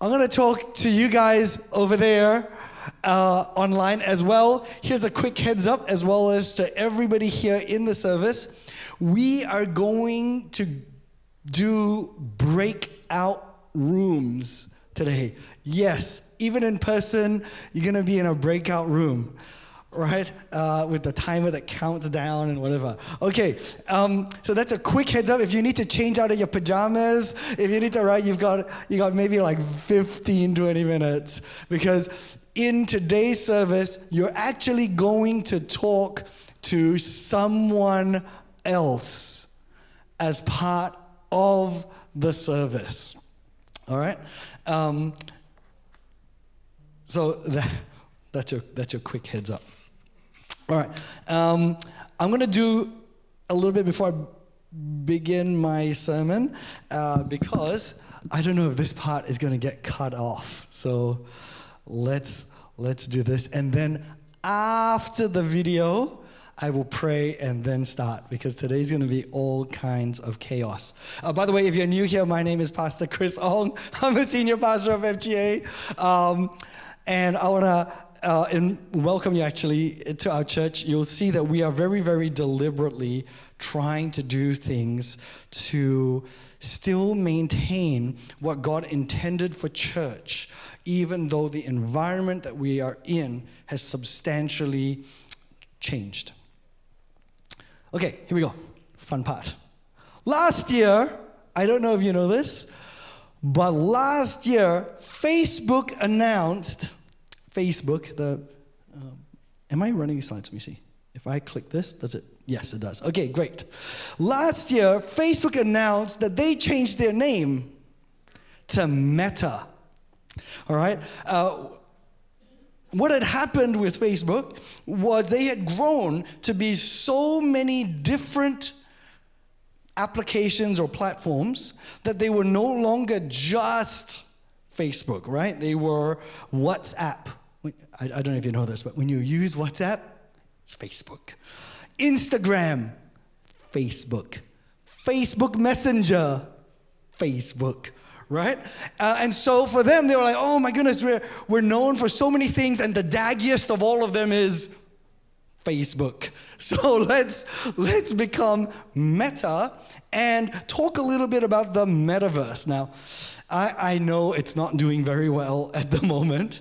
I'm going to talk to you guys over there online as well. Here's a quick heads up, as well as to everybody here in the service. We are going to do breakout rooms today. Yes, even in person, you're going to be in a breakout room, right? With the timer that counts down and whatever. Okay, so that's a quick heads up. If you need to change out of your pajamas, if you need to write, you got maybe like 15, 20 minutes. Because in today's service, you're actually going to talk to someone else as part of the service. All right? So that's your quick heads up. All right. I'm going to do a little bit before I begin my sermon because I don't know if this part is going to get cut off. So let's do this. And then after the video, I will pray and then start, because today's going to be all kinds of chaos. By the way, if you're new here, my name is Pastor Chris Ong. I'm a senior pastor of FGA. And I want to welcome you actually to our church. You'll see that we are very, very deliberately trying to do things to still maintain what God intended for church, even though the environment that we are in has substantially changed. Okay, here we go. Fun part. Last year, I don't know if you know this, but last year, Facebook announced, am I running slides? Let me see. If I click this, does it? Yes, it does. Okay, great. Last year, Facebook announced that they changed their name to Meta. All right? What had happened with Facebook was they had grown to be so many different applications or platforms that they were no longer just Facebook, right? They were WhatsApp. I don't know if you know this, but when you use WhatsApp, it's Facebook. Instagram, Facebook. Facebook Messenger, Facebook. Right? And so for them, they were like, oh my goodness, we're known for so many things, and the daggiest of all of them is Facebook. So let's become Meta and talk a little bit about the metaverse. Now, I know it's not doing very well at the moment,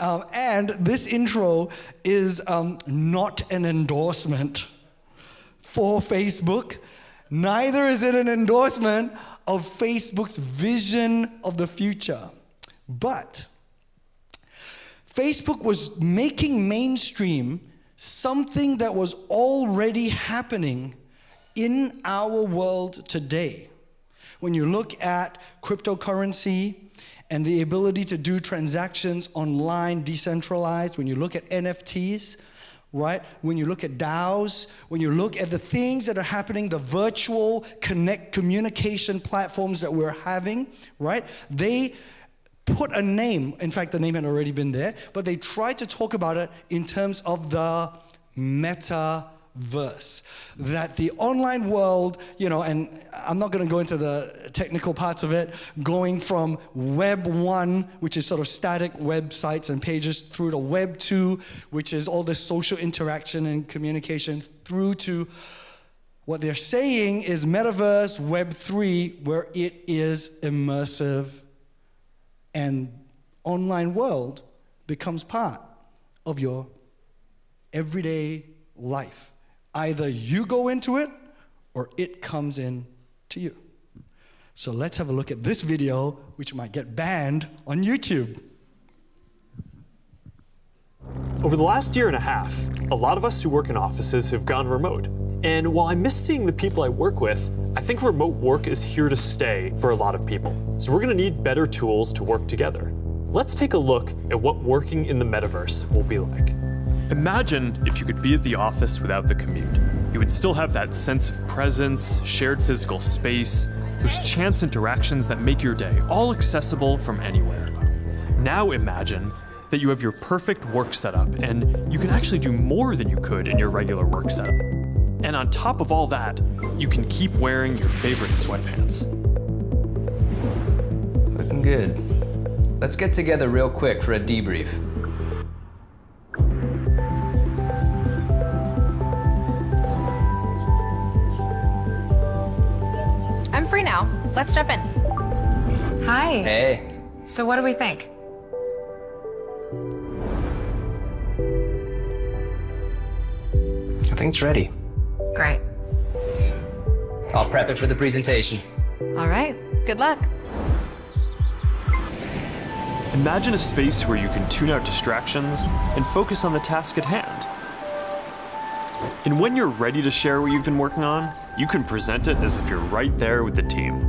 and this intro is not an endorsement for Facebook. Neither is it an endorsement of Facebook's vision of the future. But Facebook was making mainstream something that was already happening in our world today. When you look at cryptocurrency and the ability to do transactions online, decentralized, when you look at NFTs, right? When you look at DAOs, when you look at the things that are happening, the virtual communication platforms that we're having, right? They put a name, in fact, the name had already been there, but they tried to talk about it in terms of the metaverse. That the online world, and I'm not going to go into the technical parts of it, going from Web 1, which is sort of static websites and pages, through to Web 2, which is all the social interaction and communication, through to what they're saying is metaverse, Web 3, where it is immersive and online world becomes part of your everyday life. Either you go into it or it comes in to you. So let's have a look at this video, which might get banned on YouTube. Over the last year and a half, a lot of us who work in offices have gone remote. And while I miss seeing the people I work with, I think remote work is here to stay for a lot of people. So we're going to need better tools to work together. Let's take a look at what working in the metaverse will be like. Imagine if you could be at the office without the commute. You would still have that sense of presence, shared physical space, those chance interactions that make your day all accessible from anywhere. Now imagine that you have your perfect work setup and you can actually do more than you could in your regular work setup. And on top of all that, you can keep wearing your favorite sweatpants. Looking good. Let's get together real quick for a debrief. I'm free now. Let's jump in. Hi. Hey. So what do we think? I think it's ready. Great. I'll prep it for the presentation. All right. Good luck. Imagine a space where you can tune out distractions and focus on the task at hand. And when you're ready to share what you've been working on, you can present it as if you're right there with the team.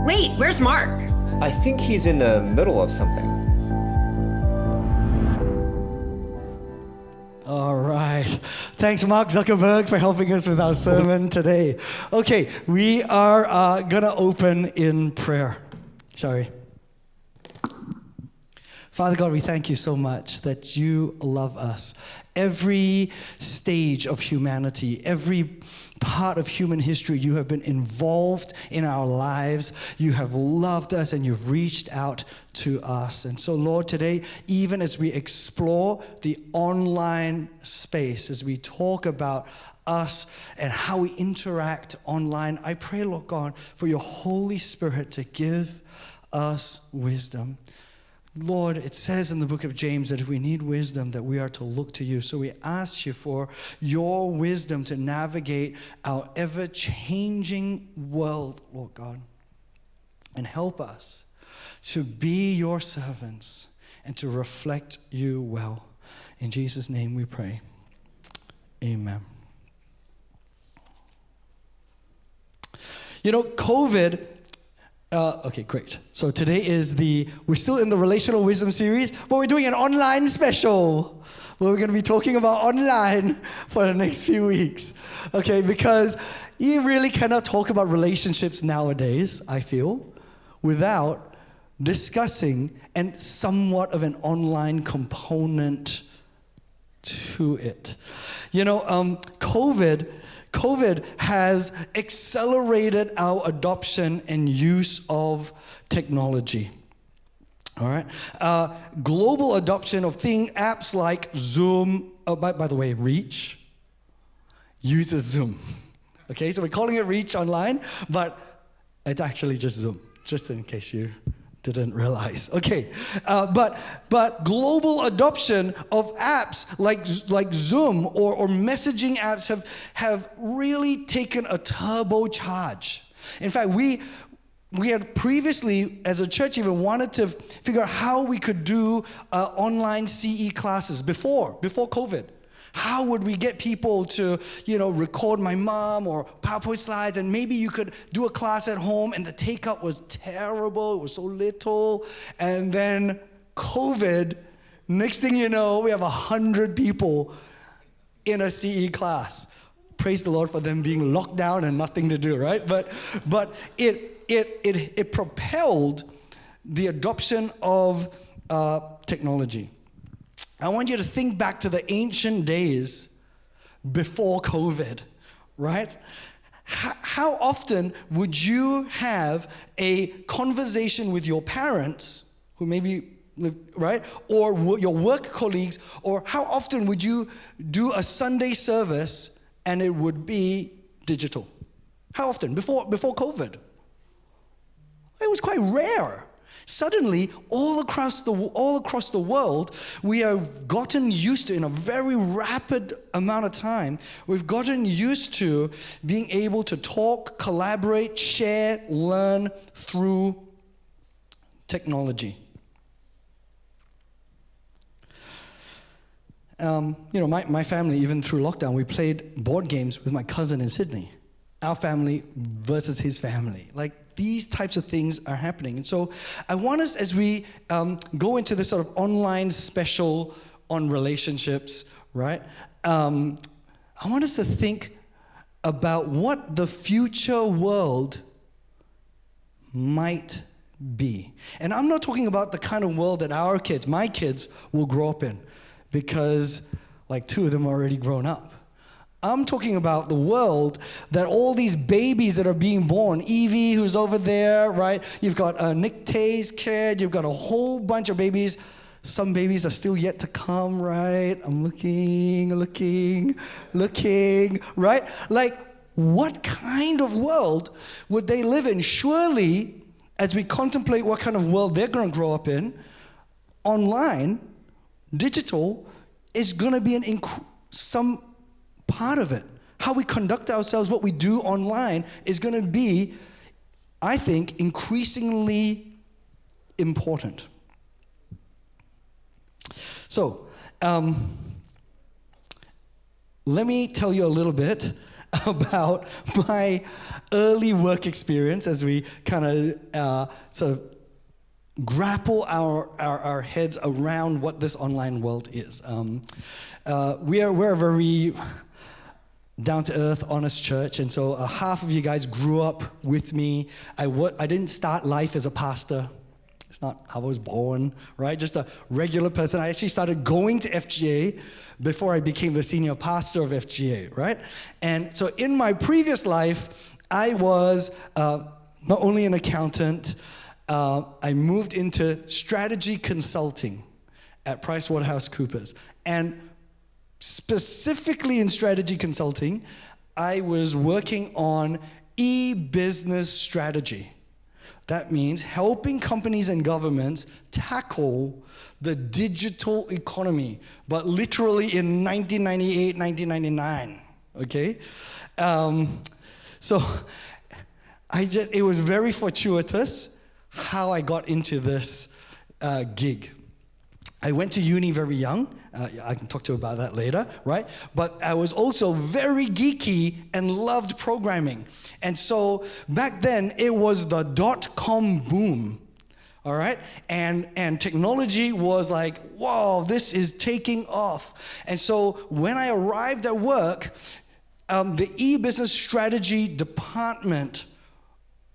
Wait, where's Mark? I think he's in the middle of something. All right. Thanks, Mark Zuckerberg, for helping us with our sermon today. Okay, we are going to open in prayer. Sorry. Father God, we thank you so much that you love us. Every stage of humanity, every part of human history, you have been involved in our lives. You have loved us and you've reached out to us. And so, Lord, today, even as we explore the online space, as we talk about us and how we interact online, I pray, Lord God, for your Holy Spirit to give us wisdom. Lord, it says in the book of James that if we need wisdom, that we are to look to you. So we ask you for your wisdom to navigate our ever-changing world, Lord God, and help us to be your servants and to reflect you well. In Jesus' name we pray. Amen. You know, COVID... okay, great. So today we're still in the Relational Wisdom series, but we're doing an online special where we're going to be talking about online for the next few weeks. Okay, because you really cannot talk about relationships nowadays, I feel, without discussing and somewhat of an online component to it. You know, COVID has accelerated our adoption and use of technology. All right? Global adoption of apps like Zoom, by the way, Reach uses Zoom. Okay, so we're calling it Reach online, but it's actually just Zoom, just in case you didn't realize. Okay, but global adoption of apps like Zoom or messaging apps have really taken a turbo-charge. In fact, we had previously, as a church, even wanted to figure out how we could do online CE classes before COVID. How would we get people to, record my mom or PowerPoint slides, and maybe you could do a class at home, and the take-up was terrible. It was so little. And then COVID, next thing you know, we have 100 people in a CE class. Praise the Lord for them being locked down and nothing to do, right? But it propelled the adoption of technology. I want you to think back to the ancient days before COVID, right? How often would you have a conversation with your parents, who maybe live, right? Or your work colleagues, or how often would you do a Sunday service and it would be digital? How often? Before COVID? It was quite rare. Suddenly, all across the world, we have gotten used to, in a very rapid amount of time, we've gotten used to being able to talk, collaborate, share, learn through technology. My family, even through lockdown, we played board games with my cousin in Sydney. Our family versus his family. Like, these types of things are happening. And so I want us, as we go into this sort of online special on relationships, right? I want us to think about what the future world might be. And I'm not talking about the kind of world that my kids will grow up in, because like 2 of them are already grown up. I'm talking about the world that all these babies that are being born, Evie who's over there, right? You've got Nick Tay's kid, you've got a whole bunch of babies. Some babies are still yet to come, right? I'm looking, right? Like, what kind of world would they live in? Surely, as we contemplate what kind of world they're going to grow up in, online, digital, is going to be some part of it. How we conduct ourselves, what we do online, is going to be, I think, increasingly important. So, let me tell you a little bit about my early work experience as we kind of sort of grapple our heads around what this online world is. We're a very down-to-earth, honest church, and so half of you guys grew up with me. I didn't start life as a pastor. It's not how I was born, right? Just a regular person. I actually started going to FGA before I became the senior pastor of FGA, right? And so in my previous life, I was not only an accountant, I moved into strategy consulting at PricewaterhouseCoopers. And specifically in strategy consulting, I was working on e-business strategy. That means helping companies and governments tackle the digital economy, but literally in 1998, 1999, okay? So it was very fortuitous how I got into this gig. I went to uni very young. I can talk to you about that later, right? But I was also very geeky and loved programming. And so back then, it was the dot-com boom, all right? And technology was like, whoa, this is taking off. And so when I arrived at work, the e-business strategy department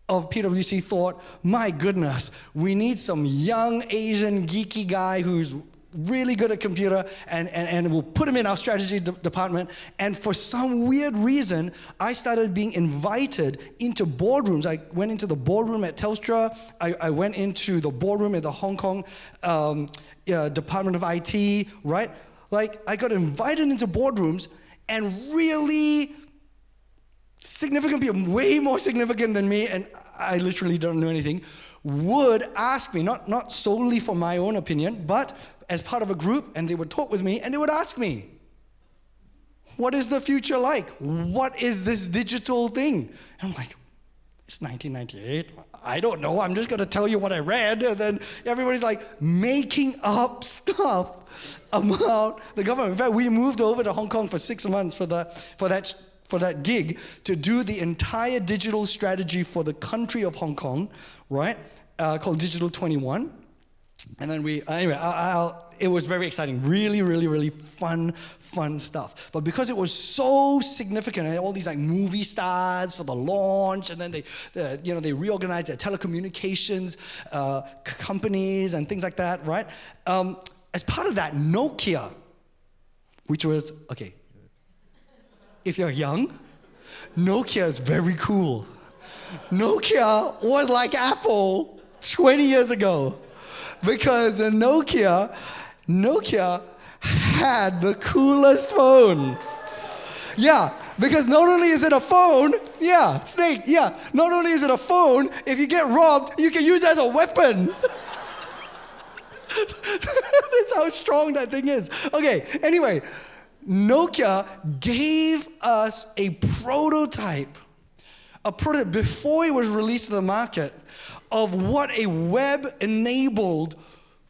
of PwC thought, my goodness, we need some young Asian geeky guy who's really good at computer, and we'll put him in our strategy department. And for some weird reason, I started being invited into boardrooms. I went into the boardroom at Telstra. I went into the boardroom at the Hong Kong Department of IT, right? Like, I got invited into boardrooms, and really significant people, way more significant than me, and I literally don't know anything, would ask me, not solely for my own opinion, but as part of a group, and they would talk with me, and they would ask me, what is the future like? What is this digital thing? And I'm like, it's 1998. I don't know. I'm just going to tell you what I read. And then everybody's like making up stuff about the government. In fact, we moved over to Hong Kong for 6 months for that gig to do the entire digital strategy for the country of Hong Kong, right? Called Digital 21. And then it was very exciting, really, really, really fun stuff. But because it was so significant, and all these like movie stars for the launch, and then they reorganized their telecommunications companies and things like that, right? As part of that, Nokia, which was, okay, if you're young, Nokia is very cool. Nokia was like Apple 20 years ago. Because Nokia had the coolest phone. Yeah, because not only is it a phone, Snake, not only is it a phone, if you get robbed, you can use it as a weapon. That's how strong that thing is. Okay, anyway, Nokia gave us a prototype before it was released to the market, of what a web-enabled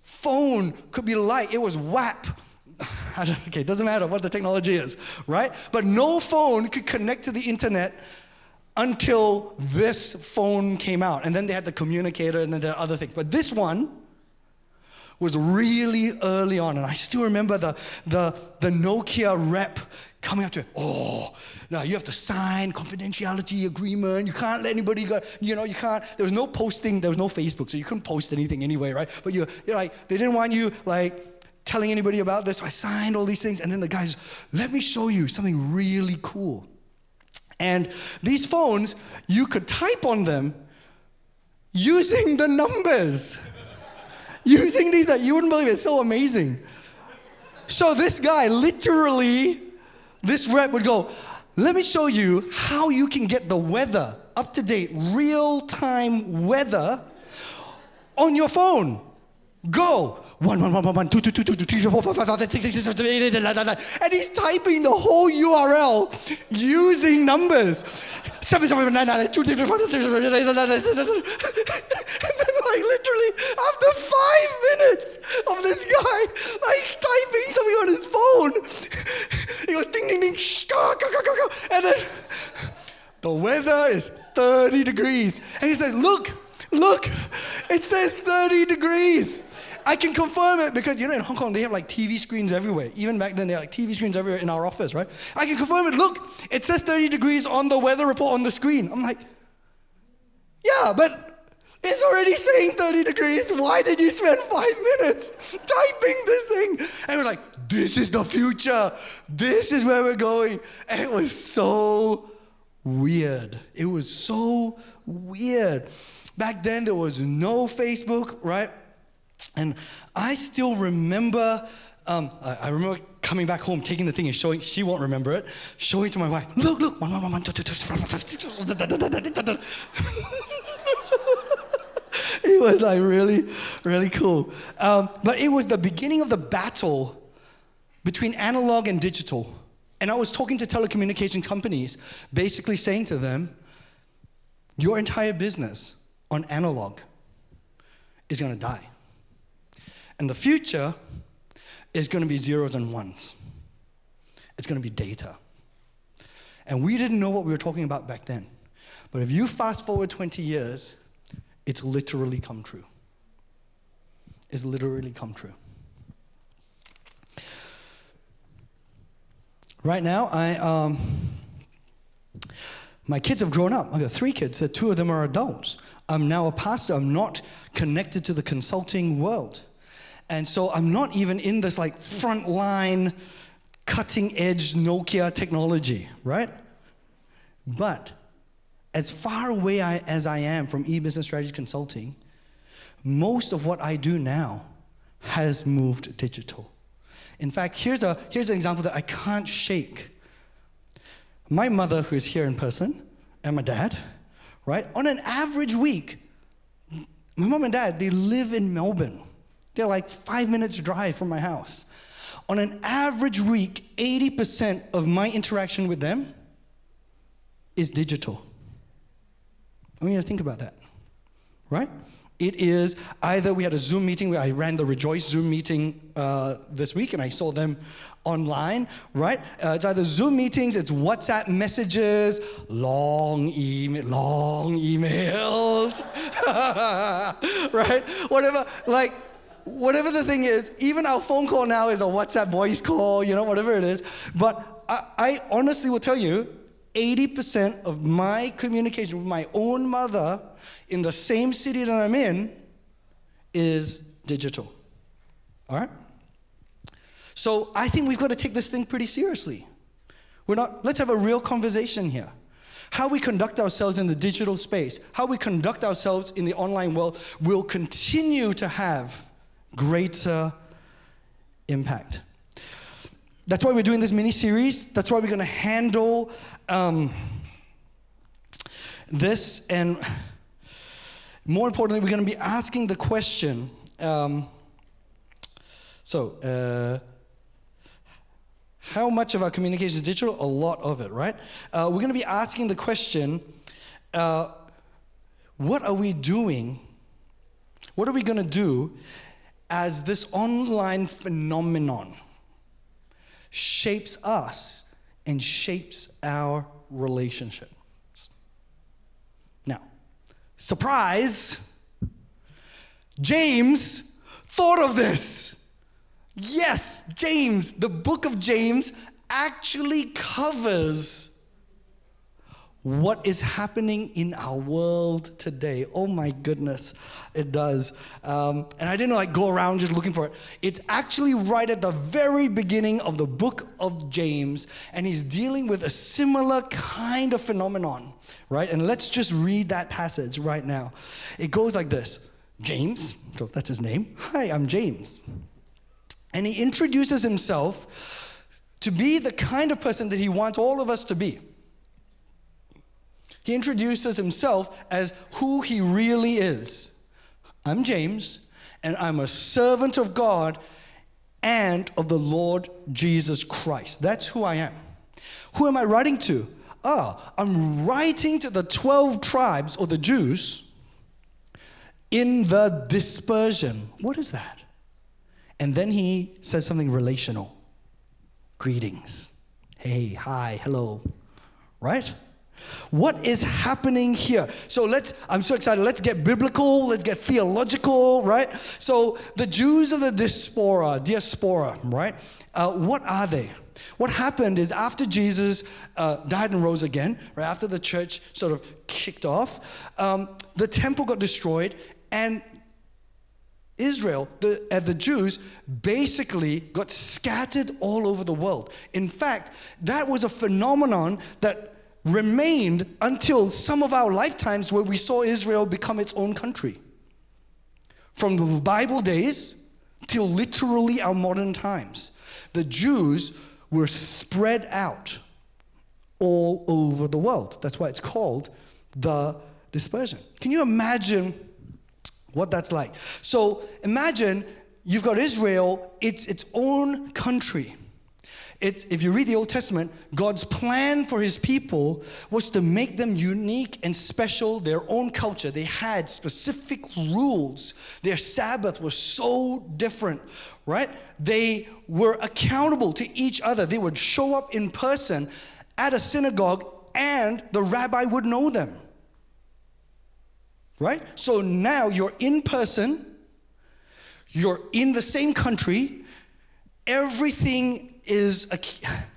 phone could be like. It was WAP. Okay, it doesn't matter what the technology is, right? But no phone could connect to the internet until this phone came out. And then they had the communicator, and then there are other things. But this one was really early on. And I still remember the Nokia rep coming up to me, now you have to sign confidentiality agreement. You can't let anybody go, you can't. There was no posting, there was no Facebook, so you couldn't post anything anyway, right? But you're like, they didn't want you like telling anybody about this. So I signed all these things, and then the guys, let me show you something really cool. And these phones, you could type on them using the numbers. Using these, you wouldn't believe it, it's so amazing. So this guy, literally, this rep would go, let me show you how you can get the weather, up-to-date, real-time weather on your phone. Go. 1, 1, 1, 1, 1, 2, 2, 2, 2, 2, 3, 4, 5, 5, 6, 6, 6, 7, 8, 9, 9, 9. And he's typing the whole URL using numbers. 7, 7, 9, 9, 2, 3, 4, 5, 6, 7, 8, 9, 9, 10. And then like literally after 5 minutes of this guy like typing something on his phone, he goes ding ding ding, go, go, go, go, go. And then the weather is 30 degrees. And he says, look, it says 30 degrees. I can confirm it because, in Hong Kong, they have like TV screens everywhere. Even back then, they had like TV screens everywhere in our office, right? I can confirm it. Look, it says 30 degrees on the weather report on the screen. I'm like, yeah, but it's already saying 30 degrees. Why did you spend 5 minutes typing this thing? And we're like, this is the future. This is where we're going. And it was so weird. It was so weird. Back then, there was no Facebook, right? And I still remember, I remember coming back home, taking the thing and showing, she won't remember it, showing to my wife, look, 1, 1, 1, 1, 2, 2, 3, 4, 5, 6. It was like really, really cool. But it was the beginning of the battle between analog and digital. And I was talking to telecommunication companies, basically saying to them, your entire business on analog is going to die. And the future is going to be zeros and ones. It's going to be data. And we didn't know what we were talking about back then. But if you fast forward 20 years, it's literally come true. It's literally come true. Right now, my kids have grown up. I've got 3 kids. 2 of them are adults. I'm now a pastor. I'm not connected to the consulting world. And so I'm not even in this like frontline, cutting edge Nokia technology, right? But as far away as I am from e-business strategy consulting, most of what I do now has moved digital. In fact, here's an example that I can't shake. My mother, who is here in person, and my dad, right? On an average week, my mom and dad, they live in Melbourne. They're like 5 minutes drive from my house. On an average week, 80% of my interaction with them is digital. I mean, think about that, right? It is either we had a Zoom meeting, I ran the Rejoice Zoom meeting this week, and I saw them online, right? It's either Zoom meetings, it's WhatsApp messages, long emails, right? Whatever the thing is, even our phone call now is a WhatsApp voice call, whatever it is. But I honestly will tell you, 80% of my communication with my own mother in the same city that I'm in is digital. All right? So I think we've got to take this thing pretty seriously. Let's have a real conversation here. How we conduct ourselves in the digital space, how we conduct ourselves in the online world will continue to have greater impact. That's why we're doing this mini-series. That's why we're going to handle this. And more importantly, we're going to be asking the question, how much of our communication is digital? A lot of it, right? We're going to be asking the question, what are we doing? What are we going to do as this online phenomenon shapes us and shapes our relationships? Now, surprise, James thought of this. Yes, James, the book of James actually covers what is happening in our world today. Oh my goodness, it does. And I didn't go around just looking for it. It's actually right at the very beginning of the book of James, and he's dealing with a similar kind of phenomenon, right? And let's just read that passage right now. It goes like this. James, so that's his name. Hi, I'm James. And he introduces himself to be the kind of person that he wants all of us to be. He introduces himself as who he really is. I'm James, and I'm a servant of God and of the Lord Jesus Christ. That's who I am. Who am I writing to? I'm writing to the 12 tribes, or the Jews, in the dispersion. What is that? And then he says something relational. Greetings. Hey, hi, hello. Right? What is happening here? So I'm so excited. Let's get biblical. Let's get theological, right? So the Jews of the diaspora, right? What are they? What happened is after Jesus died and rose again, right? After the church sort of kicked off, the temple got destroyed, and Israel, the Jews, basically got scattered all over the world. In fact, that was a phenomenon that remained until some of our lifetimes, where we saw Israel become its own country. From the Bible days till literally our modern times, the Jews were spread out all over the world. That's why it's called the dispersion. Can you imagine what that's like? So imagine you've got Israel, it's its own country. If you read the Old Testament, God's plan for his people was to make them unique and special, their own culture. They had specific rules. Their Sabbath was so different, right? They were accountable to each other. They would show up in person at a synagogue, and the rabbi would know them, right? So now you're in person, you're in the same country, everything is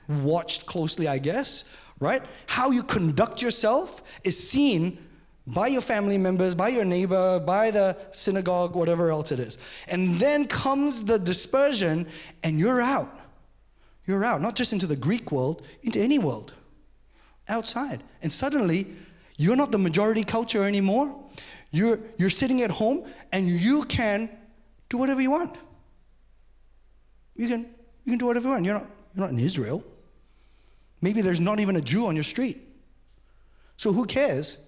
watched closely, I guess, right? How you conduct yourself is seen by your family members, by your neighbor, by the synagogue, whatever else it is. And then comes the dispersion, and you're out. You're out, not just into the Greek world, into any world, outside. And suddenly, you're not the majority culture anymore. You're sitting at home, and you can do whatever you want. You can do whatever you want. You're not in Israel. Maybe there's not even a Jew on your street. So who cares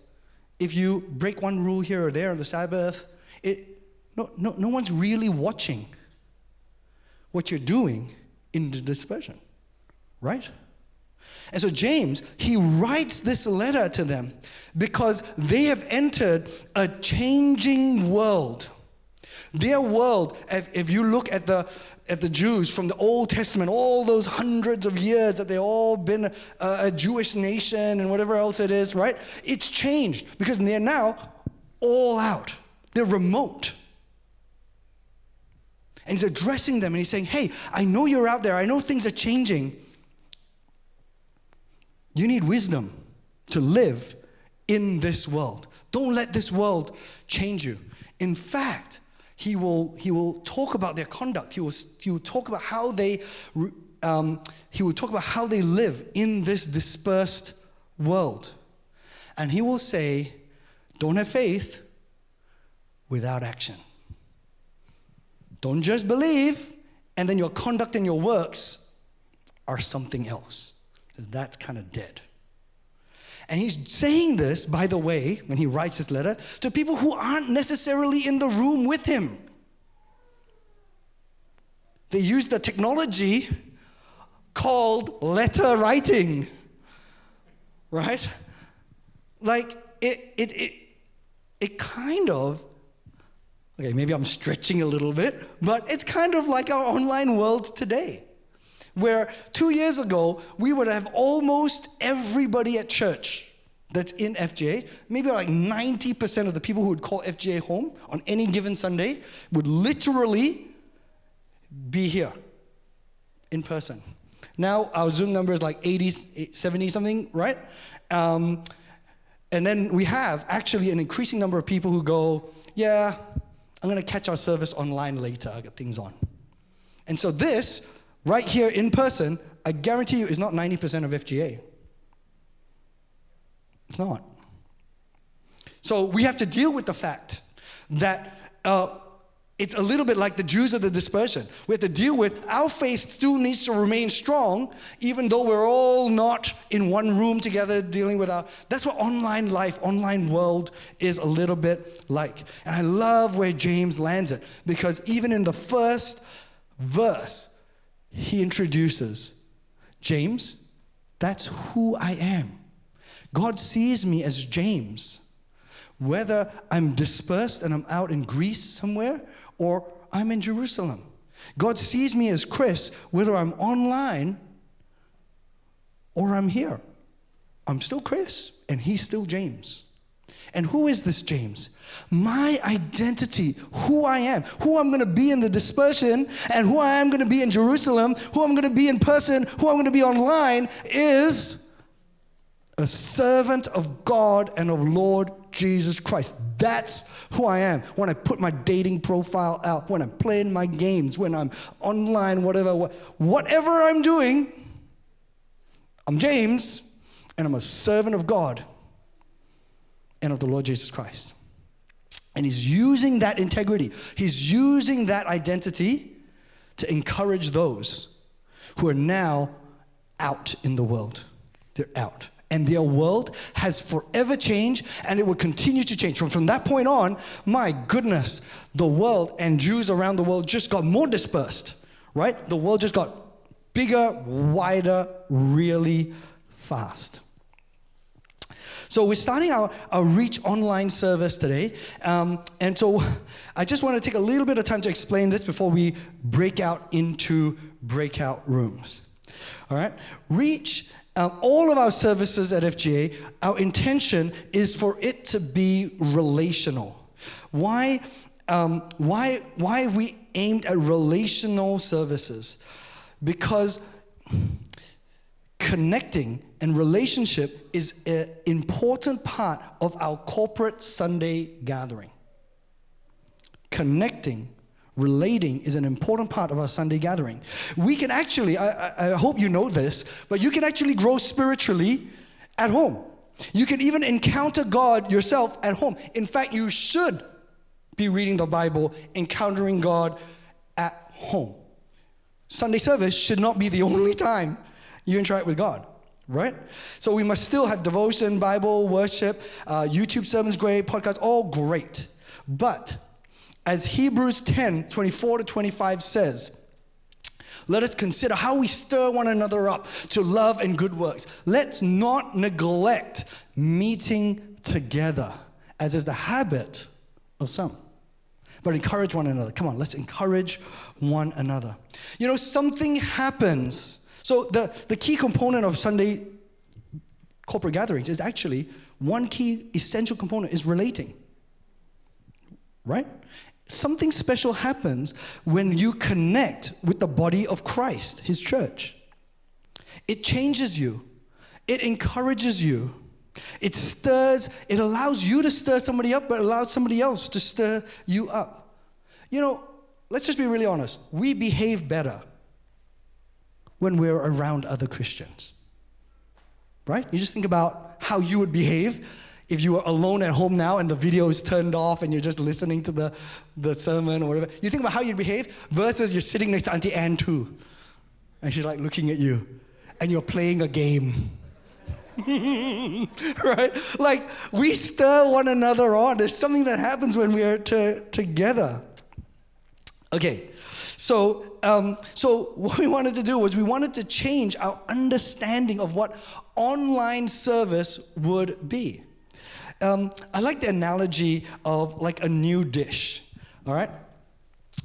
if you break one rule here or there on the Sabbath? No one's really watching what you're doing in the dispersion, right? And so James, he writes this letter to them because they have entered a changing world. Their world, if you look at the Jews from the Old Testament, all those hundreds of years that they've all been a Jewish nation and whatever else it is, right? It's changed because they're now all out. They're remote. And he's addressing them and he's saying, hey, I know you're out there. I know things are changing. You need wisdom to live in this world. Don't let this world change you. In fact, he will talk about their conduct. He will talk about how they live in this dispersed world. And he will say, don't have faith without action. Don't just believe, and then your conduct and your works are something else, because that's kind of dead. And he's saying this, by the way, when he writes this letter, to people who aren't necessarily in the room with him. They use the technology called letter writing, right? Like, it kind of, okay, maybe I'm stretching a little bit, but it's kind of like our online world today, where 2 years ago, we would have almost everybody at church that's in FGA, maybe like 90% of the people who would call FGA home on any given Sunday would literally be here in person. Now, our Zoom number is like 80, 70 something, right? And then we have actually an increasing number of people who go, yeah, I'm going to catch our service online later. I got things on. And so this, right here in person, I guarantee you is not 90% of FGA. It's not. So we have to deal with the fact that it's a little bit like the Jews of the dispersion. We have to deal with our faith still needs to remain strong, even though we're all not in one room together dealing with that's what online life, online world is a little bit like. And I love where James lands it, because even in the first verse, he introduces, James, that's who I am. God sees me as James. Whether I'm dispersed and I'm out in Greece somewhere or I'm in Jerusalem. God sees me as Chris, whether I'm online or I'm here. I'm still Chris and he's still James. And who is this James? My identity, who I am, who I'm going to be in the dispersion, and who I am going to be in Jerusalem, who I'm going to be in person, who I'm going to be online, is a servant of God and of Lord Jesus Christ. That's who I am. When I put my dating profile out, when I'm playing my games, when I'm online, whatever I'm doing, I'm James, and I'm a servant of God and of the Lord Jesus Christ. And he's using that integrity, he's using that identity to encourage those who are now out in the world. They're out. And their world has forever changed, and it will continue to change. From that point on, my goodness, the world and Jews around the world just got more dispersed, right? The world just got bigger, wider, really fast. So we're starting our Reach online service today. And so I just want to take a little bit of time to explain this before we break out into breakout rooms. All right? Reach, all of our services at FGA, our intention is for it to be relational. Why have we aimed at relational services? Because connecting and relationship is an important part of our corporate Sunday gathering. Connecting, relating is an important part of our Sunday gathering. We can actually, I hope you know this, but you can actually grow spiritually at home. You can even encounter God yourself at home. In fact, you should be reading the Bible, encountering God at home. Sunday service should not be the only time you interact with God, right? So we must still have devotion, Bible, worship, YouTube sermons, great, podcasts, all great. But as Hebrews 10, 24 to 25 says, let us consider how we stir one another up to love and good works. Let's not neglect meeting together, as is the habit of some, but encourage one another. Come on, let's encourage one another. You know, something happens. So the key component of Sunday corporate gatherings is actually, one key essential component is relating, right? Something special happens when you connect with the body of Christ, his church. It changes you. It encourages you. It stirs, it allows you to stir somebody up, but allows somebody else to stir you up. You know, let's just be really honest. We behave better when we're around other Christians, right? You just think about how you would behave if you were alone at home now and the video is turned off and you're just listening to the sermon or whatever. You think about how you'd behave versus you're sitting next to Auntie Ann too, and she's like looking at you, and you're playing a game. Right? Like, we stir one another on. There's something that happens when we are together. Okay, so what we wanted to do was we wanted to change our understanding of what online service would be. I like the analogy of like a new dish, all right?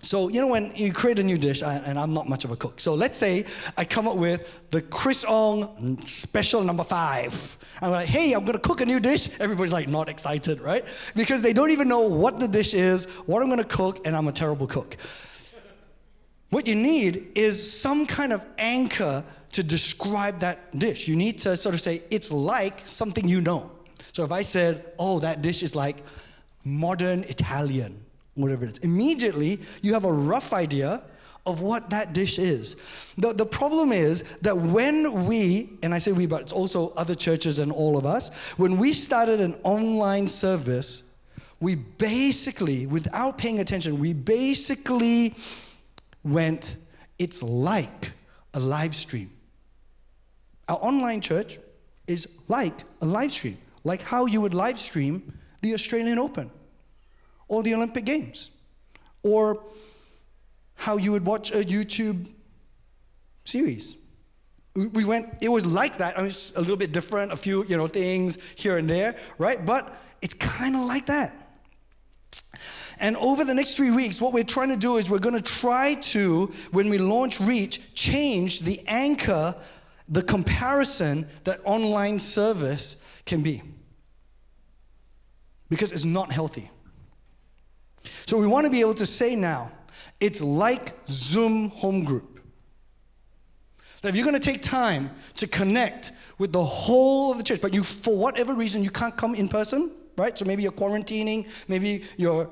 So, you know, when you create a new dish, and I'm not much of a cook, so let's say I come up with the Chris Ong special number 5. I'm like, hey, I'm gonna cook a new dish. Everybody's like not excited, right? Because they don't even know what the dish is, what I'm gonna cook, and I'm a terrible cook. What you need is some kind of anchor to describe that dish. You need to sort of say, it's like something you know. So if I said, oh, that dish is like modern Italian, whatever it is, immediately you have a rough idea of what that dish is. The problem is that when we, and I say we, but it's also other churches and all of us, when we started an online service, we basically, without paying attention, we basically went, it's like a live stream. Our online church is like a live stream, like how you would live stream the Australian Open or the Olympic Games, or how you would watch a YouTube series. We went, it was like that. I mean, it's a little bit different, a few, things here and there, right? But it's kind of like that. And over the next 3 weeks, what we're trying to do is we're going to try to, when we launch Reach, change the anchor, the comparison that online service can be. Because it's not healthy. So we want to be able to say now, it's like Zoom home group. That if you're going to take time to connect with the whole of the church, but you, for whatever reason, you can't come in person, right? So maybe you're quarantining, maybe you're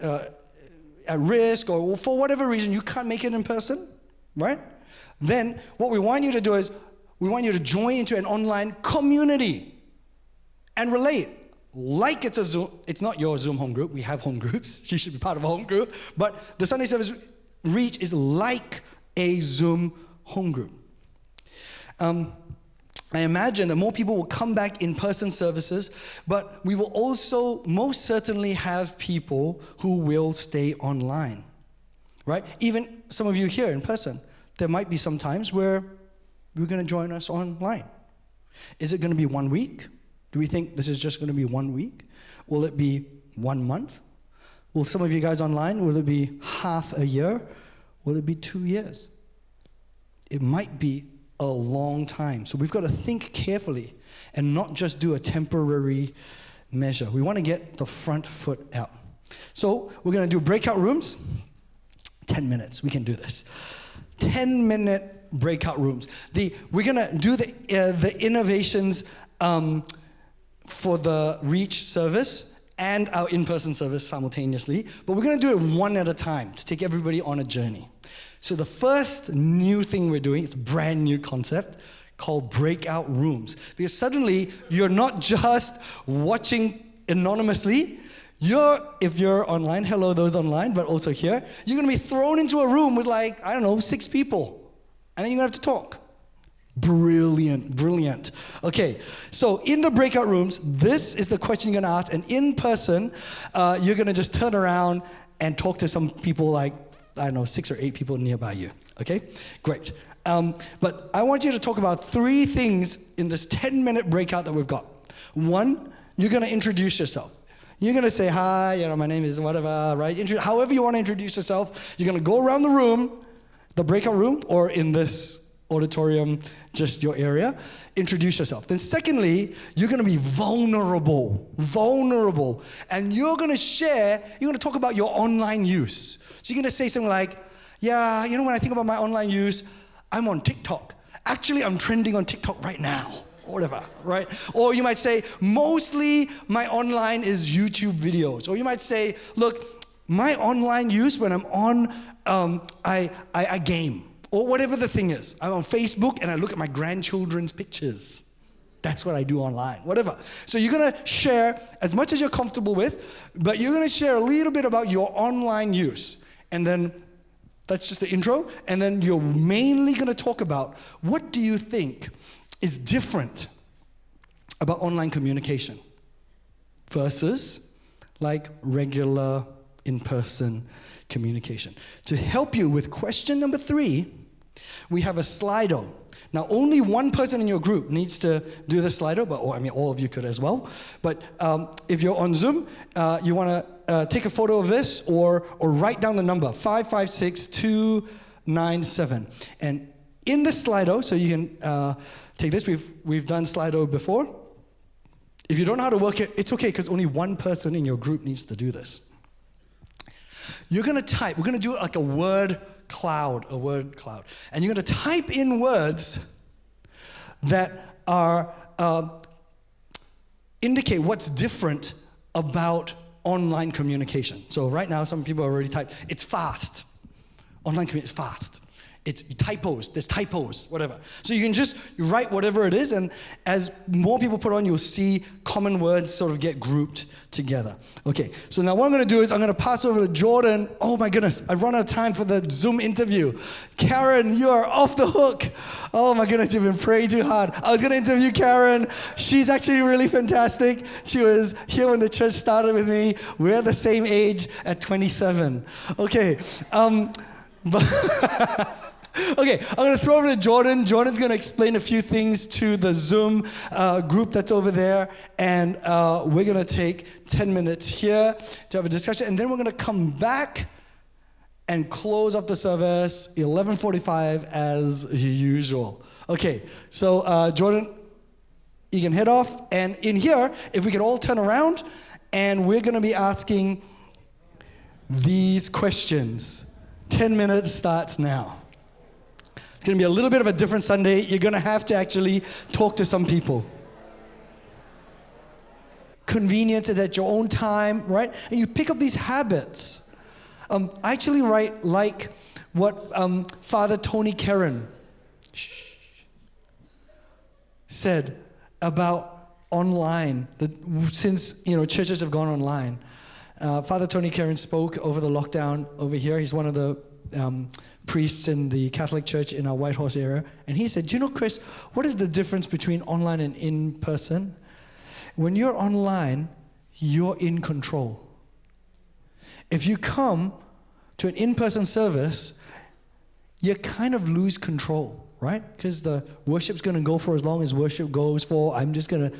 at risk, or for whatever reason you can't make it in person, right? Then what we want you to do is we want you to join into an online community and relate. Like it's a Zoom, it's not your Zoom home group. We have home groups. You should be part of a home group. But the Sunday service Reach is like a Zoom home group. I imagine that more people will come back in-person services, but we will also most certainly have people who will stay online, right? Even some of you here in person, there might be some times where you're going to join us online. Is it going to be 1 week? Do we think this is just going to be 1 week? Will it be 1 month? Will some of you guys online, will it be half a year? Will it be 2 years? It might be a long time. So we've got to think carefully and not just do a temporary measure. We want to get the front foot out. So we're going to do breakout rooms. 10 minutes, we can do this. 10-minute breakout rooms. We're going to do the innovations for the Reach service and our in-person service simultaneously, but we're going to do it one at a time to take everybody on a journey. So the first new thing we're doing, it's a brand new concept called breakout rooms. Because suddenly, you're not just watching anonymously. If you're online, hello those online, but also here, you're going to be thrown into a room with 6 people. And then you're going to have to talk. Brilliant. Okay, so in the breakout rooms, this is the question you're going to ask. And in person, you're going to just turn around and talk to some people 6 or 8 people nearby you. Okay, great. But I want you to talk about 3 things in this 10-minute breakout that we've got. 1, you're going to introduce yourself. You're going to say, hi, my name is whatever, right? However you want to introduce yourself. You're going to go around the room, the breakout room, or in this auditorium, just your area, introduce yourself. Then secondly, you're going to be vulnerable, and you're going to talk about your online use. So you're going to say something like, when I think about my online use, I'm on TikTok. Actually, I'm trending on TikTok right now, or whatever, right? Or you might say, mostly my online is YouTube videos. Or you might say, look, my online use when I'm on, I game. Or whatever the thing is. I'm on Facebook and I look at my grandchildren's pictures. That's what I do online, whatever. So you're going to share as much as you're comfortable with, but you're going to share a little bit about your online use. And then that's just the intro. And then you're mainly going to talk about what do you think is different about online communication versus regular in-person communication. To help you with question number 3, we have a Slido. Now, only one person in your group needs to do the Slido, but all of you could as well. But if you're on Zoom, you want to take a photo of this or write down the number 556297. And in the Slido, so you can take this. We've done Slido before. If you don't know how to work it, it's okay because only one person in your group needs to do this. You're going to type. We're going to do it like a word cloud. And you're going to type in words that are indicate what's different about online communication. So right now, some people already typed, it's fast. Online communication is fast. It's typos, there's typos, whatever. So you can just write whatever it is, and as more people put on, you'll see common words sort of get grouped together. Okay, so now what I'm gonna do is I'm gonna pass over to Jordan. Oh my goodness, I've run out of time for the Zoom interview. Karen, you are off the hook. Oh my goodness, you've been praying too hard. I was gonna interview Karen. She's actually really fantastic. She was here when the church started with me. We're the same age at 27. Okay, Okay, I'm going to throw over to Jordan. Jordan's going to explain a few things to the Zoom group that's over there, and we're going to take 10 minutes here to have a discussion, and then we're going to come back and close off the service 11:45 as usual. Okay, so Jordan, you can head off, and in here, if we could all turn around, and we're going to be asking these questions. 10 minutes starts now. It's going to be a little bit of a different Sunday. You're going to have to actually talk to some people. Convenience is at your own time, right? And you pick up these habits. I actually like what Father Tony Karen said about online, since churches have gone online. Father Tony Karen spoke over the lockdown over here. He's one of the priests in the Catholic Church in our Whitehorse area. And he said, Chris, what is the difference between online and in person? When you're online, you're in control. If you come to an in-person service, you kind of lose control, right? Because the worship's going to go for as long as worship goes for. I'm just going to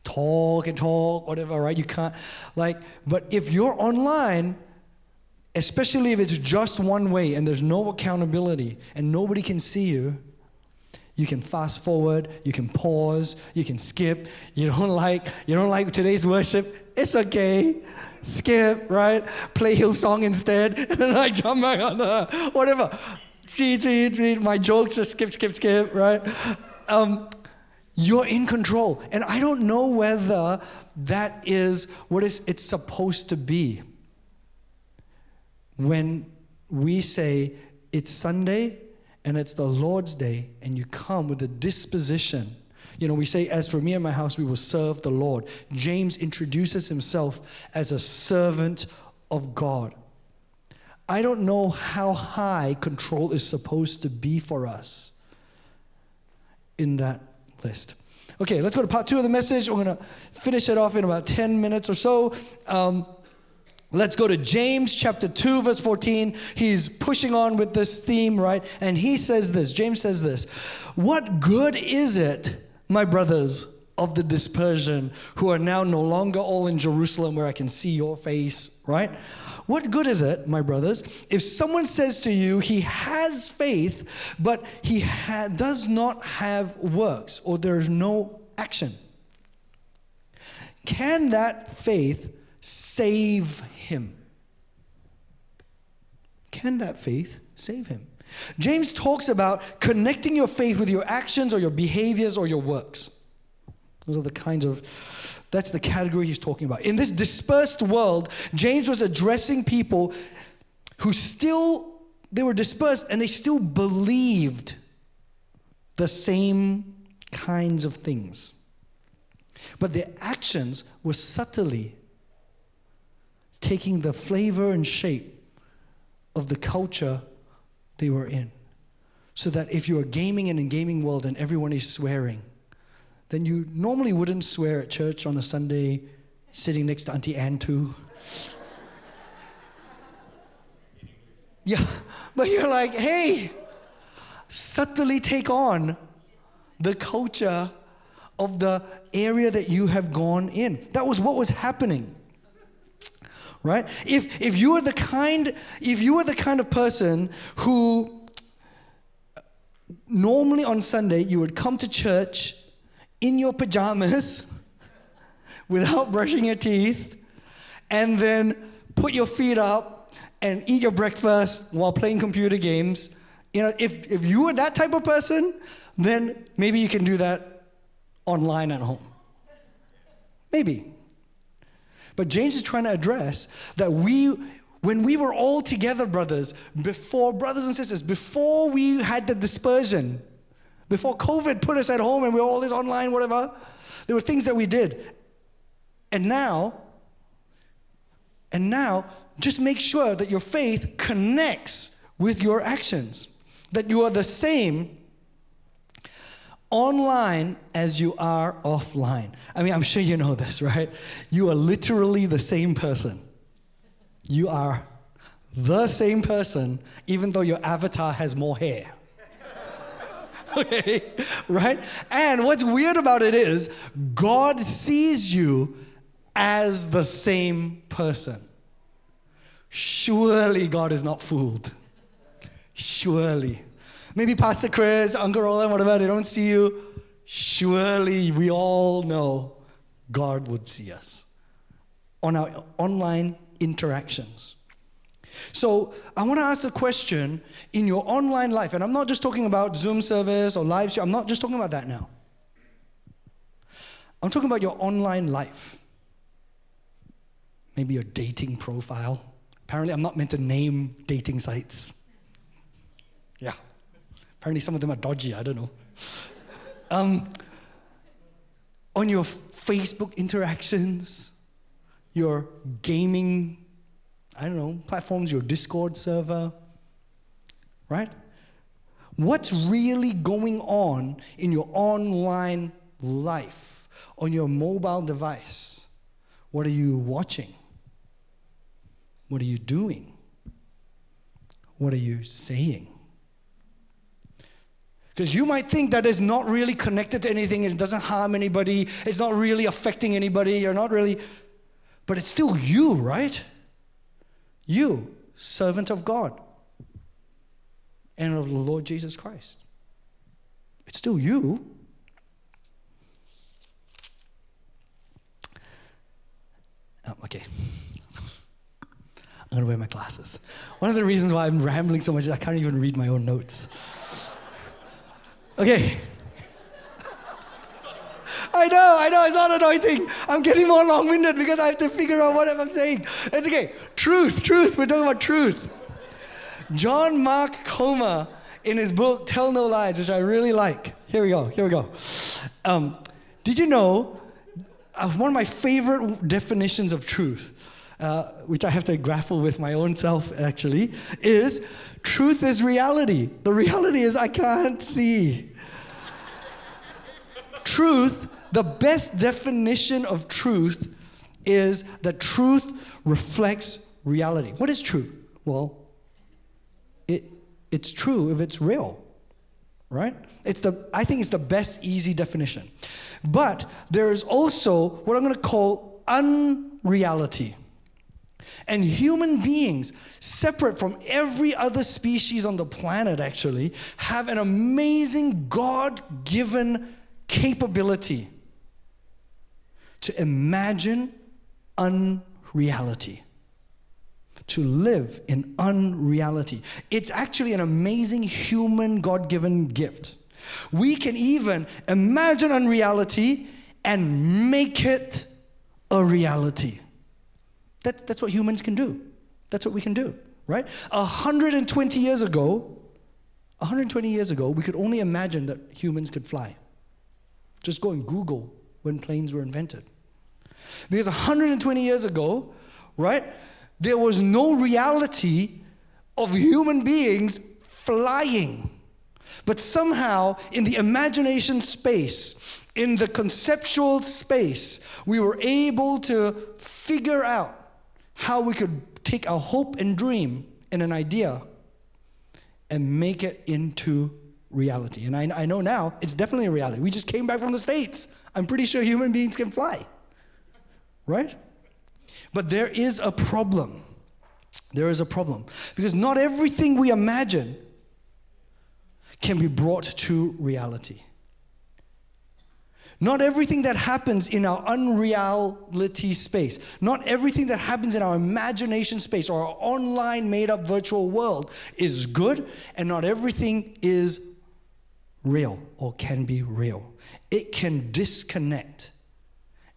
talk and talk, whatever, right? You can't, but if you're online, especially if it's just one way and there's no accountability and nobody can see you, you can fast forward, you can pause, you can skip. You don't like today's worship, it's okay. Skip, right? Play Hillsong instead, and then jump back on the whatever. Cheat, my jokes just skip, right? You're in control. And I don't know whether that is what it's supposed to be. When we say it's Sunday and it's the Lord's Day and you come with a disposition, we say, as for me and my house, we will serve the Lord. James introduces himself as a servant of God. I don't know how high control is supposed to be for us in that list. Okay, let's go to part 2 of the message. We're going to finish it off in about 10 minutes or so. Let's go to James chapter 2, verse 14. He's pushing on with this theme, right? And he says this, James says this, "What good is it, my brothers, of the dispersion, who are now no longer all in Jerusalem where I can see your face," right? What good is it, my brothers, if someone says to you he has faith, but he does not have works, or there is no action? Can that faith save him? Can that faith save him? James talks about connecting your faith with your actions or your behaviors or your works. Those are that's the category he's talking about. In this dispersed world, James was addressing people who they were dispersed and they still believed the same kinds of things. But their actions were subtly taking the flavor and shape of the culture they were in. So that if you are gaming in a gaming world and everyone is swearing, then you normally wouldn't swear at church on a Sunday sitting next to Auntie Ann too. Yeah, but you're like, hey, subtly take on the culture of the area that you have gone in. That was what was happening. Right? If you were the kind of person who normally on Sunday you would come to church in your pajamas without brushing your teeth and then put your feet up and eat your breakfast while playing computer games, if you were that type of person, then maybe you can do that online at home. Maybe. But James is trying to address that when we were all together, brothers and sisters, before we had the dispersion, before COVID put us at home and we were all this online, whatever, there were things that we did. And now, just make sure that your faith connects with your actions, that you are the same online as you are offline. I mean, I'm sure you know this, right? You are literally the same person. You are the same person, even though your avatar has more hair. Okay, right? And what's weird about it is, God sees you as the same person. Surely God is not fooled. Surely. Maybe Pastor Chris, Uncle Roland, whatever, they don't see you. Surely we all know God would see us on our online interactions. So I want to ask a question in your online life, and I'm not just talking about Zoom service or live stream. I'm not just talking about that now. I'm talking about your online life. Maybe your dating profile. Apparently, I'm not meant to name dating sites. Yeah. Apparently, some of them are dodgy. I don't know. On your Facebook interactions, your gaming, I don't know, platforms, your Discord server, right? What's really going on in your online life, on your mobile device? What are you watching? What are you doing? What are you saying? Because you might think that it's not really connected to anything, and it doesn't harm anybody, it's not really affecting anybody, you're not really, but it's still you, right? You, servant of God and of the Lord Jesus Christ. It's still you. Okay. I'm going to wear my glasses. One of the reasons why I'm rambling so much is I can't even read my own notes. Okay. I know, it's not anointing. I'm getting more long-winded because I have to figure out what I'm saying. It's okay. Truth. We're talking about truth. John Mark Comer, in his book, Tell No Lies, which I really like. Here we go. Did you know, one of my favorite definitions of truth, which I have to grapple with my own self actually, is truth is reality. The reality is I can't see. Truth, the best definition of truth is that truth reflects reality. What is truth? Well, it's true if it's real, right? I think it's the best easy definition. But there is also what I'm going to call unreality. And human beings, separate from every other species on the planet actually, have an amazing God-given capability to imagine unreality, to live in unreality. It's actually an amazing human God-given gift. We can even imagine unreality and make it a reality. That's what humans can do. That's what we can do, right? 120 years ago, we could only imagine that humans could fly. Just go and Google when planes were invented. Because 120 years ago, right, there was no reality of human beings flying. But somehow, in the imagination space, in the conceptual space, we were able to figure out how we could take our hope and dream in an idea and make it into reality. And I know now it's definitely a reality. We just came back from the States. I'm pretty sure human beings can fly, right? But there is a problem. There is a problem. Because not everything we imagine can be brought to reality. Not everything that happens in our unreality space, not everything that happens in our imagination space or our online made-up virtual world is good, and not everything is real or can be real. It can disconnect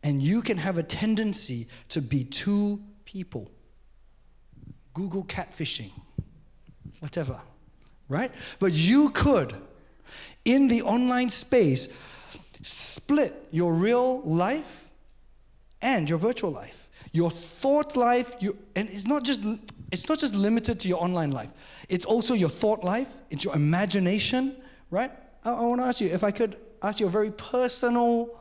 And you can have a tendency to be two people. Google catfishing, whatever, right? But you could, in the online space, split your real life and your virtual life. Your thought life, and it's not just limited to your online life. It's also your thought life, it's your imagination, right? I want to ask you, if I could ask you a very personal,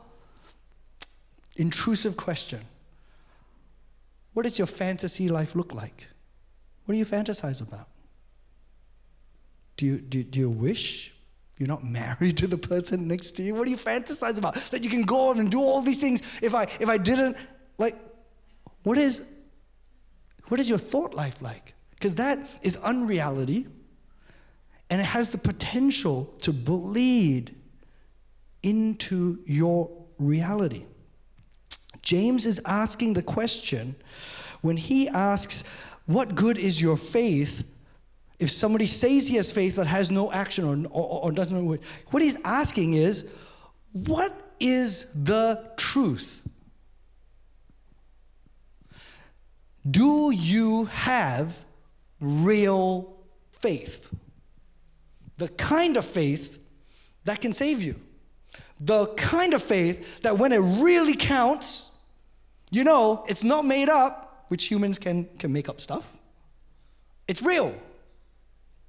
intrusive question. What does your fantasy life look like? What do you fantasize about? Do you wish you're not married to the person next to you? What do you fantasize about? That you can go on and do all these things. If I didn't, like, what is your thought life like? Because that is unreality, and it has the potential to bleed into your reality. James is asking the question when he asks, what good is your faith? If somebody says he has faith but has no action or doesn't know what he's asking is, what is the truth? Do you have real faith? The kind of faith that can save you. The kind of faith that when it really counts, you know, it's not made up, which humans can make up stuff. It's real.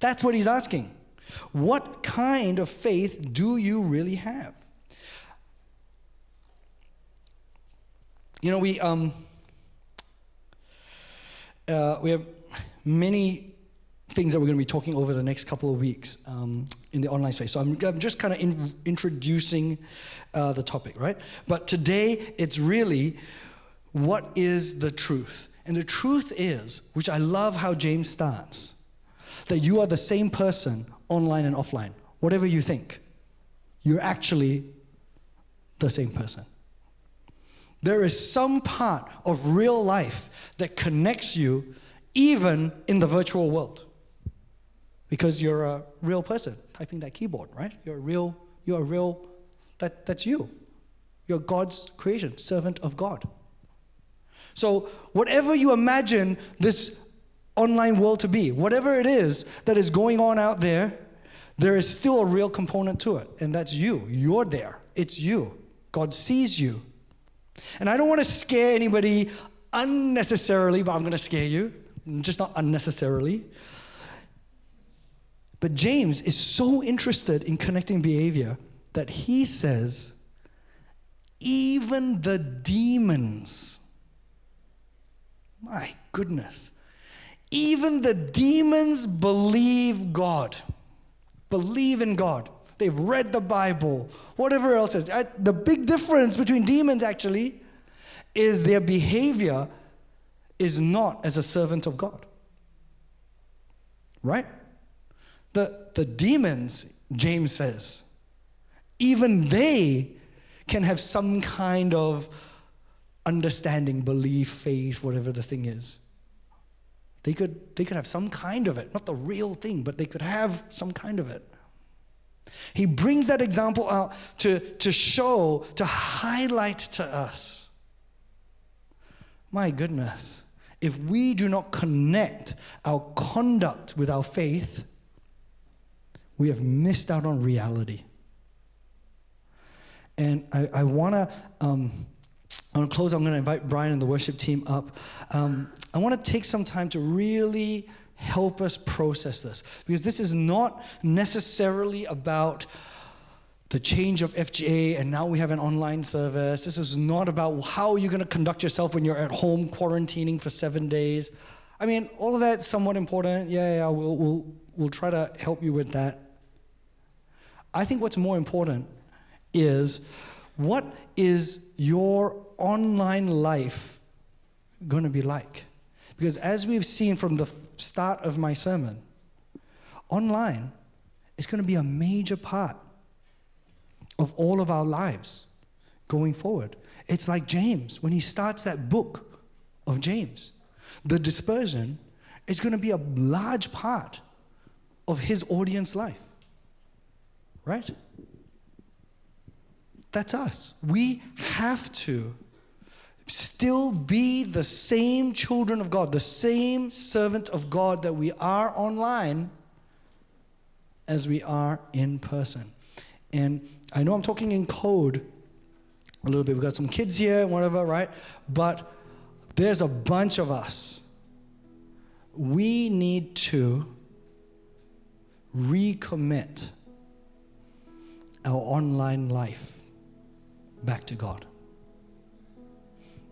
That's what he's asking. What kind of faith do you really have? You know, we have many things that we're going to be talking over the next couple of weeks in the online space. So I'm just kind of introducing the topic, right? But today, it's really, what is the truth? And the truth is, which I love how James starts, that you are the same person online and offline. Whatever you think, you're actually the same person. There is some part of real life that connects you even in the virtual world. Because you're a real person typing that keyboard, right? That's you. You're God's creation, servant of God. So whatever you imagine this online world to be, whatever it is that is going on out there, there is still a real component to it, and that's you. You're there. It's you. God sees you. And I don't want to scare anybody unnecessarily, but I'm going to scare you, just not unnecessarily. But James is so interested in connecting behavior that he says, even the demons, my goodness, even the demons believe God, believe in God. They've read the Bible, whatever else is. The big difference between demons actually is their behavior is not as a servant of God. Right? The demons, James says, even they can have some kind of understanding, belief, faith, whatever the thing is. They could have some kind of it, not the real thing, but they could have some kind of it. He brings that example out to show, to highlight to us. My goodness, if we do not connect our conduct with our faith, we have missed out on reality. And I want to close. I'm going to invite Brian and the worship team up. I want to take some time to really help us process this, because this is not necessarily about the change of FGA and now we have an online service. This is not about how you're going to conduct yourself when you're at home quarantining for 7 days. I mean, all of that's somewhat important. Yeah, we'll try to help you with that. I think what's more important is, what is your online life going to be like? Because as we've seen from the start of my sermon, online is going to be a major part of all of our lives going forward. It's like James, when he starts that book of James, the dispersion is going to be a large part of his audience life. Right? That's us. We have to still be the same children of God, the same servant of God that we are online as we are in person. And I know I'm talking in code a little bit. We've got some kids here and whatever, right? But there's a bunch of us. We need to recommit our online life back to God.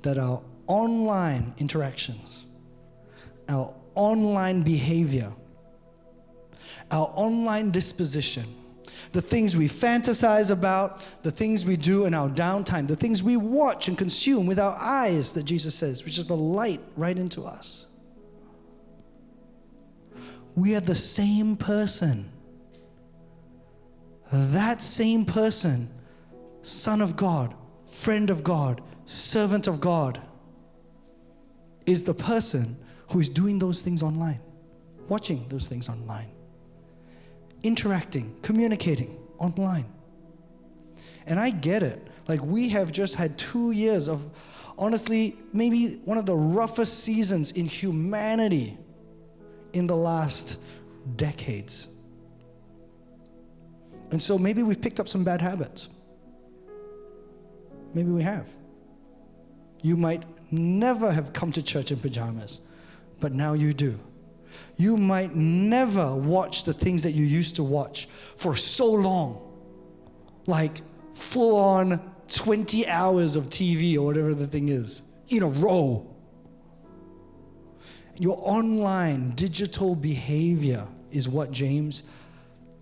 That our online interactions, our online behavior, our online disposition, the things we fantasize about, the things we do in our downtime, the things we watch and consume with our eyes, that Jesus says, which is the light right into us. We are the same person. That same person, Son of God, friend of God, servant of God, is the person who is doing those things online, watching those things online, interacting, communicating online. And I get it. Like, we have just had 2 years of, honestly, maybe one of the roughest seasons in humanity in the last decades. And so maybe we've picked up some bad habits. Maybe we have. You might never have come to church in pajamas, but now you do. You might never watch the things that you used to watch for so long, like full on 20 hours of TV or whatever the thing is, in a row. Your online digital behavior is what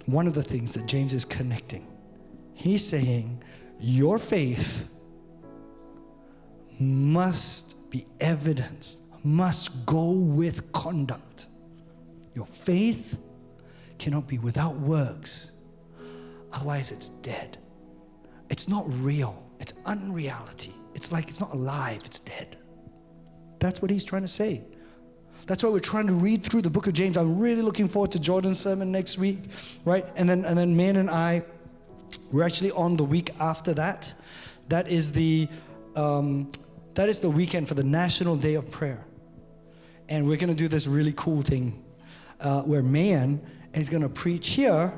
one of the things that James is connecting. He's saying your faith must be evidenced, must go with conduct. Your faith cannot be without works. Otherwise, it's dead. It's not real. It's unreality. It's like it's not alive. It's dead. That's what he's trying to say. That's why we're trying to read through the book of James. I'm really looking forward to Jordan's sermon next week, right? And then Man and I, we're actually on the week after that. That is the weekend for the National Day of Prayer. And we're going to do this really cool thing where Man is going to preach here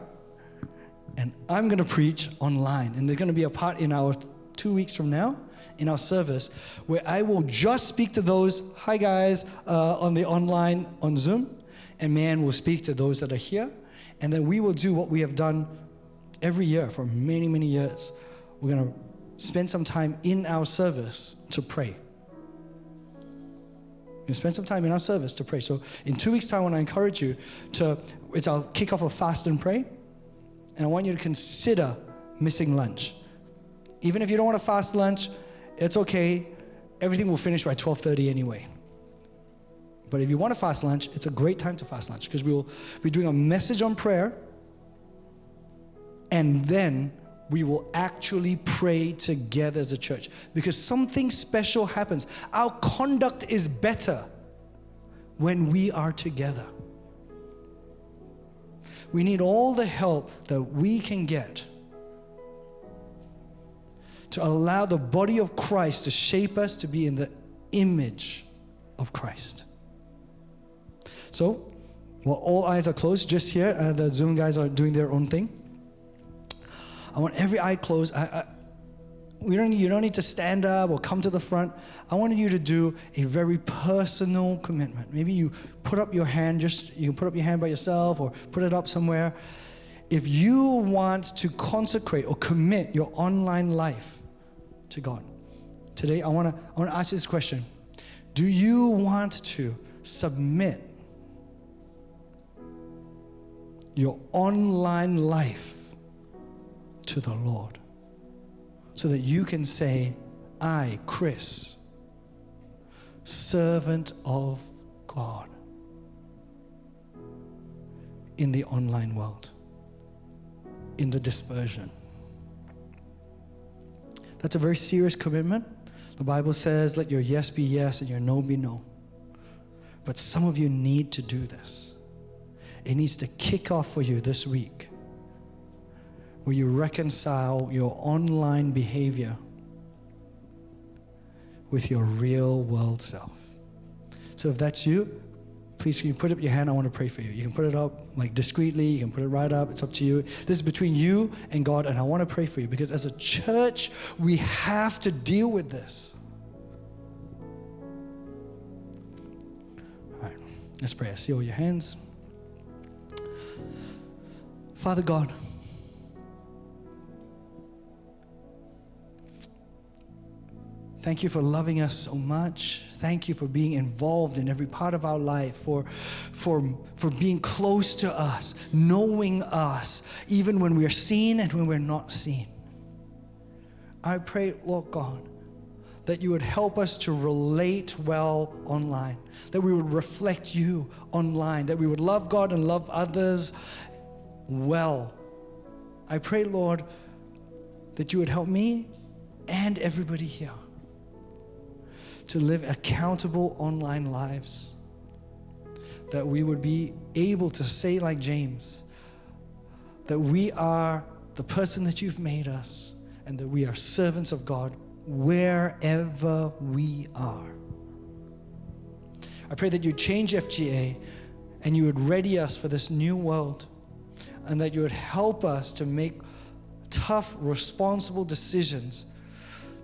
and I'm going to preach online. And there's going to be a part in our 2 weeks from now in our service where I will just speak to those, hi guys, on the online, on Zoom. And Man will speak to those that are here. And then we will do what we have done every year for many, many years. We're going to spend some time in our service to pray. You spend some time in our service to pray. So in 2 weeks' time, I want to encourage you it's our kickoff of Fast and Pray. And I want you to consider missing lunch. Even if you don't want to fast lunch, it's okay. Everything will finish by 12:30 anyway. But if you want to fast lunch, it's a great time to fast lunch because we will be doing a message on prayer. And then we will actually pray together as a church because something special happens. Our conduct is better when we are together. We need all the help that we can get to allow the body of Christ to shape us to be in the image of Christ. So, while all eyes are closed, just here, the Zoom guys are doing their own thing. I want every eye closed. You don't need to stand up or come to the front. I want you to do a very personal commitment. Maybe you put up your hand, you can put up your hand by yourself or put it up somewhere. If you want to consecrate or commit your online life to God, today I want to ask you this question. Do you want to submit your online life to the Lord so that you can say, I, Chris, servant of God in the online world, in the dispersion? That's a very serious commitment. The Bible says, let your yes be yes and your no be no. But some of you need to do this. It needs to kick off for you this week, where you reconcile your online behavior with your real world self. So if that's you, please can you put up your hand? I want to pray for you. You can put it up like discreetly, you can put it right up, it's up to you. This is between you and God, and I want to pray for you because as a church, we have to deal with this. All right, let's pray. I see all your hands. Father God, thank you for loving us so much. Thank you for being involved in every part of our life, for being close to us, knowing us, even when we're seen and when we're not seen. I pray, Lord God, that you would help us to relate well online, that we would reflect you online, that we would love God and love others well. I pray, Lord, that you would help me and everybody here to live accountable online lives, that we would be able to say like James, that we are the person that you've made us and that we are servants of God wherever we are. I pray that you change FGA and you would ready us for this new world, and that you would help us to make tough, responsible decisions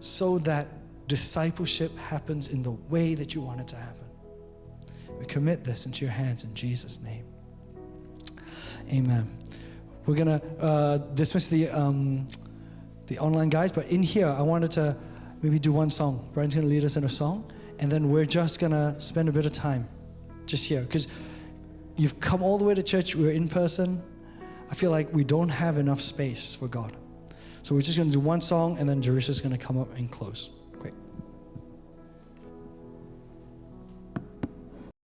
so that discipleship happens in the way that you want it to happen. We commit this into your hands in Jesus' name. Amen. We're gonna dismiss the online guys, but in here, I wanted to maybe do one song. Brian's gonna lead us in a song, and then we're just gonna spend a bit of time just here, because you've come all the way to church, we're in person. I feel like we don't have enough space for God. So we're just gonna do one song, and then Jerisha's gonna come up and close.